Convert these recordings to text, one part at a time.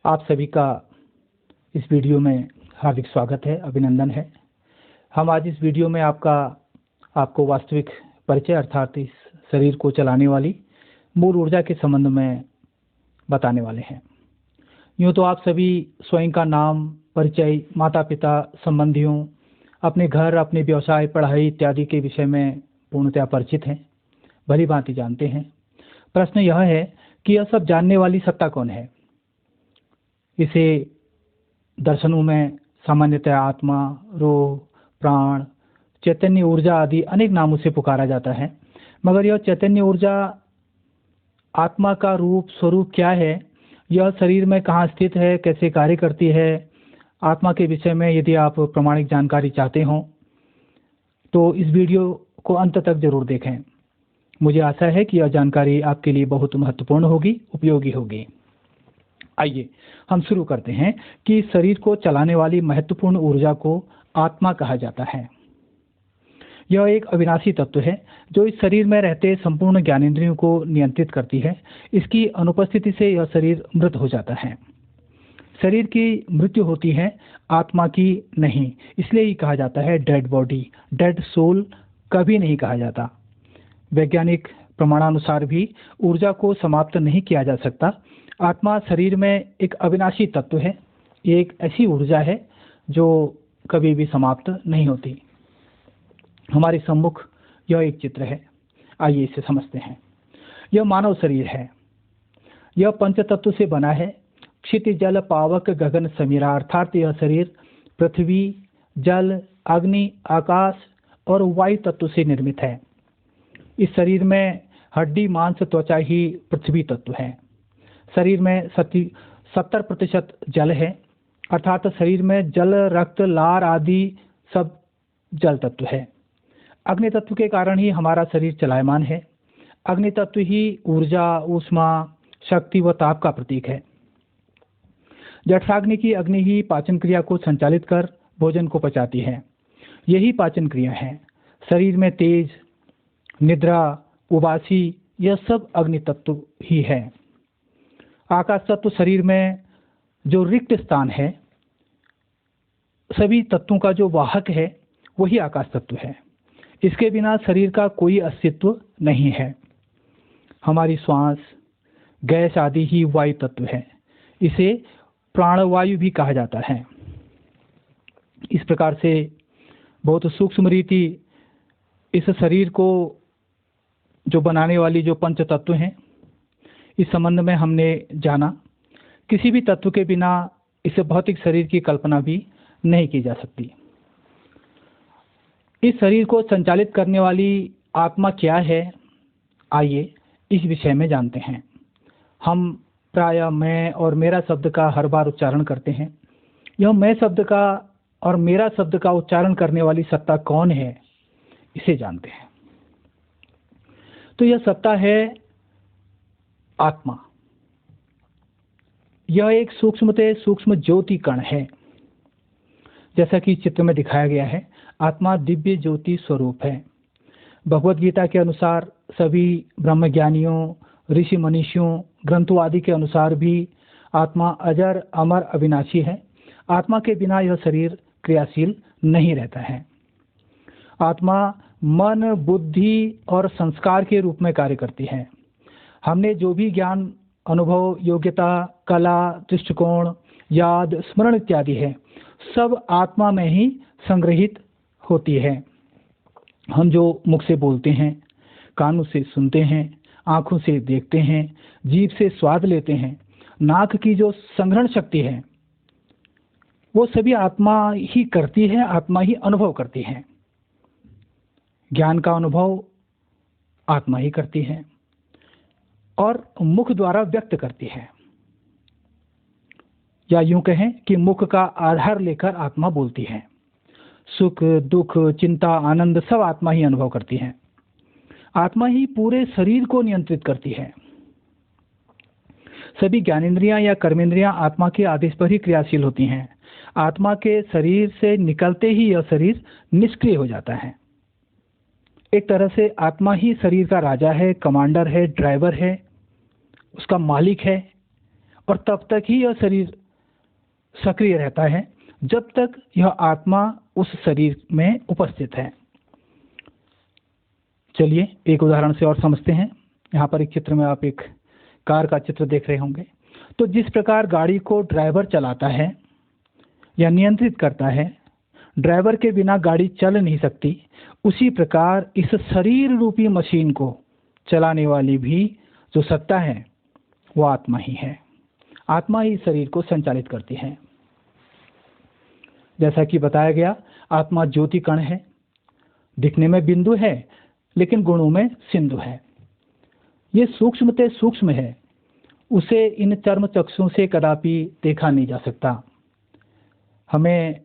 आप सभी का इस वीडियो में हार्दिक स्वागत है, अभिनंदन है। हम आज इस वीडियो में आपको वास्तविक परिचय अर्थात इस शरीर को चलाने वाली मूल ऊर्जा के संबंध में बताने वाले हैं। यूँ तो आप सभी स्वयं का नाम, परिचय, माता पिता, संबंधियों, अपने घर, अपने व्यवसाय, पढ़ाई इत्यादि के विषय में पूर्णतः परिचित हैं, भली भांति जानते हैं। प्रश्न यह है कि यह सब जानने वाली सत्ता कौन है? इसे दर्शनों में सामान्यतः आत्मा, रोह, प्राण, चैतन्य ऊर्जा आदि अनेक नामों से पुकारा जाता है। मगर यह चैतन्य ऊर्जा आत्मा का रूप स्वरूप क्या है, यह शरीर में कहाँ स्थित है, कैसे कार्य करती है, आत्मा के विषय में यदि आप प्रामाणिक जानकारी चाहते हो तो इस वीडियो को अंत तक जरूर देखें। मुझे आशा है कि यह जानकारी आपके लिए बहुत महत्वपूर्ण होगी, उपयोगी होगी। आइए हम शुरू करते हैं कि शरीर को चलाने वाली महत्वपूर्ण ऊर्जा को आत्मा कहा जाता है। यह एक अविनाशी तत्व है जो इस शरीर में रहते संपूर्ण ज्ञानेंद्रियों को नियंत्रित करती है। इसकी अनुपस्थिति से यह शरीर मृत हो जाता है। शरीर की मृत्यु होती है, आत्मा की नहीं। इसलिए ही कहा जाता है डेड बॉडी, डेड सोल कभी नहीं कहा जाता। वैज्ञानिक प्रमाणानुसार भी ऊर्जा को समाप्त नहीं किया जा सकता। आत्मा शरीर में एक अविनाशी तत्व है। ये एक ऐसी ऊर्जा है जो कभी भी समाप्त नहीं होती। हमारे सम्मुख यह एक चित्र है, आइए इसे समझते हैं। यह मानव शरीर है। यह पंच तत्व से बना है। क्षितिज, जल, पावक, गगन, समीरा अर्थात यह शरीर पृथ्वी, जल, अग्नि, आकाश और वायु तत्व से निर्मित है। इस शरीर में हड्डी, मांस, त्वचा ही पृथ्वी तत्व है। शरीर में 70% जल है, अर्थात शरीर में जल, रक्त, लार आदि सब जल तत्व है। अग्नि तत्व के कारण ही हमारा शरीर चलायमान है। अग्नि तत्व ही ऊर्जा, ऊष्मा, शक्ति व ताप का प्रतीक है। जठराग्नि की अग्नि ही पाचन क्रिया को संचालित कर भोजन को पचाती है। यही पाचन क्रिया है। शरीर में तेज, निद्रा, उबासी यह सब अग्नि तत्व ही है। आकाश तत्व शरीर में जो रिक्त स्थान है, सभी तत्वों का जो वाहक है वही आकाश तत्व है। इसके बिना शरीर का कोई अस्तित्व नहीं है। हमारी श्वास, गैस आदि ही वायु तत्व है। इसे प्राणवायु भी कहा जाता है। इस प्रकार से बहुत सूक्ष्म रीति इस शरीर को जो बनाने वाली जो पंच तत्व हैं, इस संबंध में हमने जाना। किसी भी तत्व के बिना इस भौतिक शरीर की कल्पना भी नहीं की जा सकती। इस शरीर को संचालित करने वाली आत्मा क्या है, आइए इस विषय में जानते हैं। हम प्रायः मैं और मेरा शब्द का हर बार उच्चारण करते हैं। यह मैं शब्द का और मेरा शब्द का उच्चारण करने वाली सत्ता कौन है, इसे जानते हैं। तो यह सत्ता है आत्मा। यह एक सूक्ष्मते सूक्ष्म ज्योति कण है। जैसा कि चित्र में दिखाया गया है, आत्मा दिव्य ज्योति स्वरूप है। भगवत गीता के अनुसार, सभी ब्रह्मज्ञानियों, ऋषि मनीषियों, ग्रंथों आदि के अनुसार भी आत्मा अजर, अमर, अविनाशी है। आत्मा के बिना यह शरीर क्रियाशील नहीं रहता है। आत्मा मन, बुद्धि और संस्कार के रूप में कार्य करती है। हमने जो भी ज्ञान, अनुभव, योग्यता, कला, दृष्टिकोण, याद, स्मरण इत्यादि है, सब आत्मा में ही संग्रहित होती है। हम जो मुख से बोलते हैं, कानों से सुनते हैं, आंखों से देखते हैं, जीभ से स्वाद लेते हैं, नाक की जो संग्रहण शक्ति है वो सभी आत्मा ही करती है, आत्मा ही अनुभव करती है। ज्ञान का अनुभव आत्मा ही करती है और मुख द्वारा व्यक्त करती है, या यूं कहें कि मुख का आधार लेकर आत्मा बोलती है। सुख, दुख, चिंता, आनंद सब आत्मा ही अनुभव करती है। आत्मा ही पूरे शरीर को नियंत्रित करती है। सभी ज्ञानेंद्रियां या कर्मेंद्रियां आत्मा के आदेश पर ही क्रियाशील होती हैं। आत्मा के शरीर से निकलते ही यह शरीर निष्क्रिय हो जाता है। एक तरह से आत्मा ही शरीर का राजा है, कमांडर है, ड्राइवर है, उसका मालिक है और तब तक ही यह शरीर सक्रिय रहता है जब तक यह आत्मा उस शरीर में उपस्थित है। चलिए एक उदाहरण से और समझते हैं। यहाँ पर एक चित्र में आप एक कार का चित्र देख रहे होंगे। तो जिस प्रकार गाड़ी को ड्राइवर चलाता है या नियंत्रित करता है, ड्राइवर के बिना गाड़ी चल नहीं सकती, उसी प्रकार इस शरीर रूपी मशीन को चलाने वाली भी जो सत्ता है वो आत्मा ही है। आत्मा ही शरीर को संचालित करती है। जैसा कि बताया गया, आत्मा ज्योति कण है, दिखने में बिंदु है लेकिन गुणों में सिंधु है। ये सूक्ष्मते सूक्ष्म है, उसे इन चर्म चक्षुओं से कदापि देखा नहीं जा सकता। हमें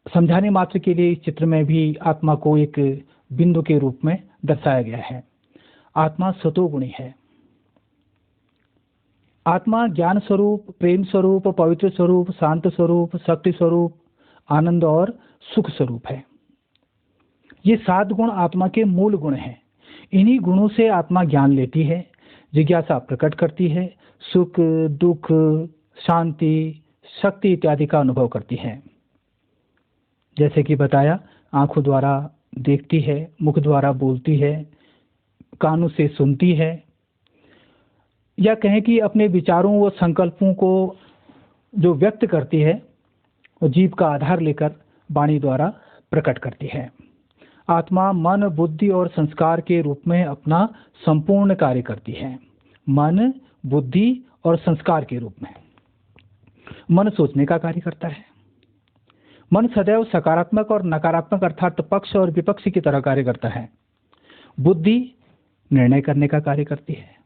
समझाने मात्र के लिए इस चित्र में भी आत्मा को एक बिंदु के रूप में दर्शाया गया है। आत्मा सतोगुणी है। आत्मा ज्ञान स्वरूप, प्रेम स्वरूप, पवित्र स्वरूप, शांत स्वरूप, शक्ति स्वरूप, आनंद और सुख स्वरूप है। ये 7 गुण आत्मा के मूल गुण हैं। इन्हीं गुणों से आत्मा ज्ञान लेती है, जिज्ञासा प्रकट करती है, सुख, दुख, शांति, शक्ति इत्यादि का अनुभव करती है। जैसे कि बताया, आंखों द्वारा देखती है, मुख द्वारा बोलती है, कानों से सुनती है, या कहें कि अपने विचारों व संकल्पों को जो व्यक्त करती है वो जीव का आधार लेकर वाणी द्वारा प्रकट करती है। आत्मा मन, बुद्धि और संस्कार के रूप में अपना संपूर्ण कार्य करती है। मन, बुद्धि और संस्कार के रूप में। मन सोचने का कार्य करता है। मन सदैव सकारात्मक और नकारात्मक अर्थात पक्ष और विपक्ष की तरह कार्य करता है। बुद्धि निर्णय करने का कार्य करती है।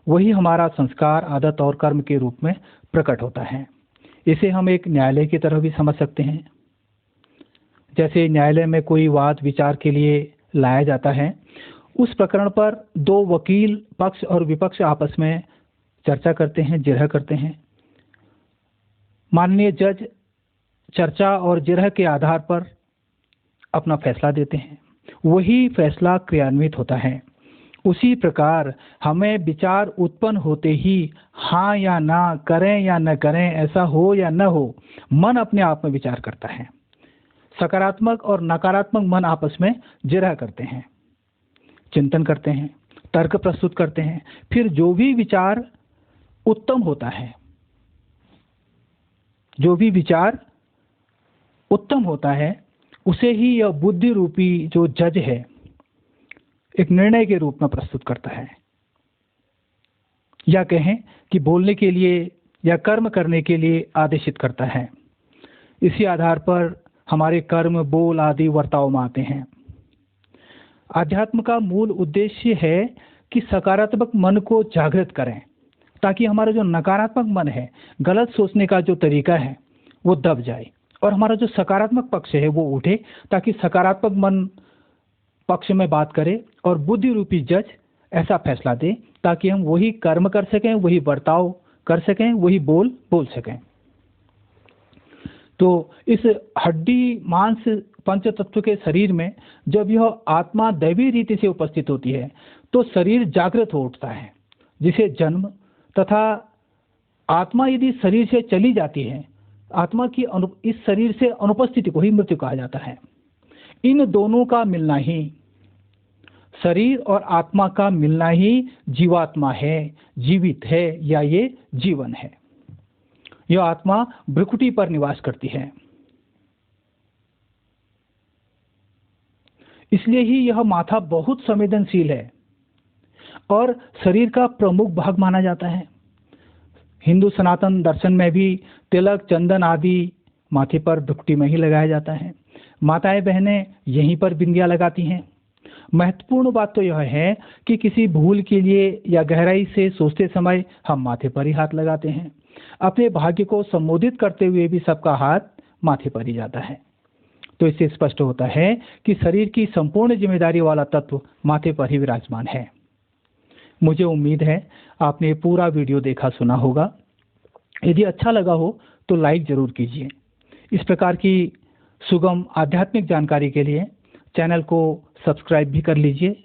वही हमारा संस्कार, आदत और कर्म के रूप में प्रकट होता है। इसे हम एक न्यायालय की तरह भी समझ सकते हैं। जैसे न्यायालय में कोई वाद विचार के लिए लाया जाता है, उस प्रकरण पर 2 वकील पक्ष और विपक्ष आपस में चर्चा करते हैं, जिरह करते हैं। माननीय जज चर्चा और जिरह के आधार पर अपना फैसला देते हैं। वही फैसला क्रियान्वित होता है। उसी प्रकार हमें विचार उत्पन्न होते ही हाँ या ना, करें या न करें, ऐसा हो या न हो, मन अपने आप में विचार करता है। सकारात्मक और नकारात्मक मन आपस में जिरह करते हैं, चिंतन करते हैं, तर्क प्रस्तुत करते हैं। फिर जो भी विचार उत्तम होता है, जो भी विचार उत्तम होता है, उसे ही यह बुद्धि रूपी जो जज है एक निर्णय के रूप में प्रस्तुत करता है, या कहें कि बोलने के लिए या कर्म करने के लिए आदेशित करता है। इसी आधार पर हमारे कर्म, बोल आदि वर्ताव में आते हैं। आध्यात्म का मूल उद्देश्य है कि सकारात्मक मन को जागृत करें, ताकि हमारा जो नकारात्मक मन है, गलत सोचने का जो तरीका है वो दब जाए और हमारा जो सकारात्मक पक्ष है वो उठे, ताकि सकारात्मक मन पक्ष में बात करे और बुद्धि रूपी जज ऐसा फैसला दे ताकि हम वही कर्म कर सकें, वही बर्ताव कर सकें, वही बोल सकें। तो इस हड्डी मांस पंच तत्व के शरीर में जब यह आत्मा दैवी रीति से उपस्थित होती है तो शरीर जागृत हो उठता है, जिसे जन्म तथा आत्मा यदि शरीर से चली जाती है, आत्मा की इस शरीर से अनुपस्थिति को ही मृत्यु कहा जाता है। इन दोनों का मिलना ही, शरीर और आत्मा का मिलना ही जीवात्मा है, जीवित है, या ये जीवन है। यह आत्मा भ्रुकुटी पर निवास करती है। इसलिए ही यह माथा बहुत संवेदनशील है और शरीर का प्रमुख भाग माना जाता है। हिंदू सनातन दर्शन में भी तिलक, चंदन आदि माथे पर भ्रुकुटी में ही लगाया जाता है। माताएं बहनें यहीं पर बिंदियां लगाती हैं। महत्वपूर्ण बात तो यह है कि किसी भूल के लिए या गहराई से सोचते समय हम माथे पर ही हाथ लगाते हैं। अपने भाग्य को संबोधित करते हुए भी सबका हाथ माथे पर ही जाता है। तो इससे स्पष्ट होता है कि शरीर की संपूर्ण जिम्मेदारी वाला तत्व माथे पर ही विराजमान है। मुझे उम्मीद है आपने पूरा वीडियो देखा सुना होगा। यदि अच्छा लगा हो तो लाइक जरूर कीजिए। इस प्रकार की सुगम आध्यात्मिक जानकारी के लिए चैनल को सब्सक्राइब भी कर लीजिए,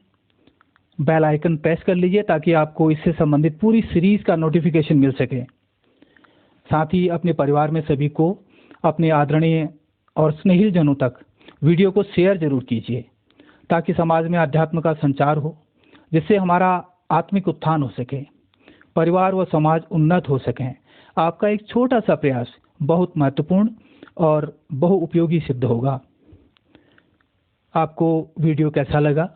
बेल आइकन प्रेस कर लीजिए ताकि आपको इससे संबंधित पूरी सीरीज का नोटिफिकेशन मिल सके। साथ ही अपने परिवार में सभी को, अपने आदरणीय और स्नेही जनों तक वीडियो को शेयर जरूर कीजिए, ताकि समाज में अध्यात्म का संचार हो, जिससे हमारा आत्मिक उत्थान हो सके, परिवार व समाज उन्नत हो सकें। आपका एक छोटा सा प्रयास बहुत महत्वपूर्ण और बहुउपयोगी सिद्ध होगा। आपको वीडियो कैसा लगा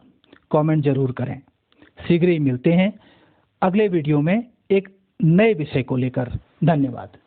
कमेंट जरूर करें। शीघ्र ही मिलते हैं अगले वीडियो में एक नए विषय को लेकर। धन्यवाद।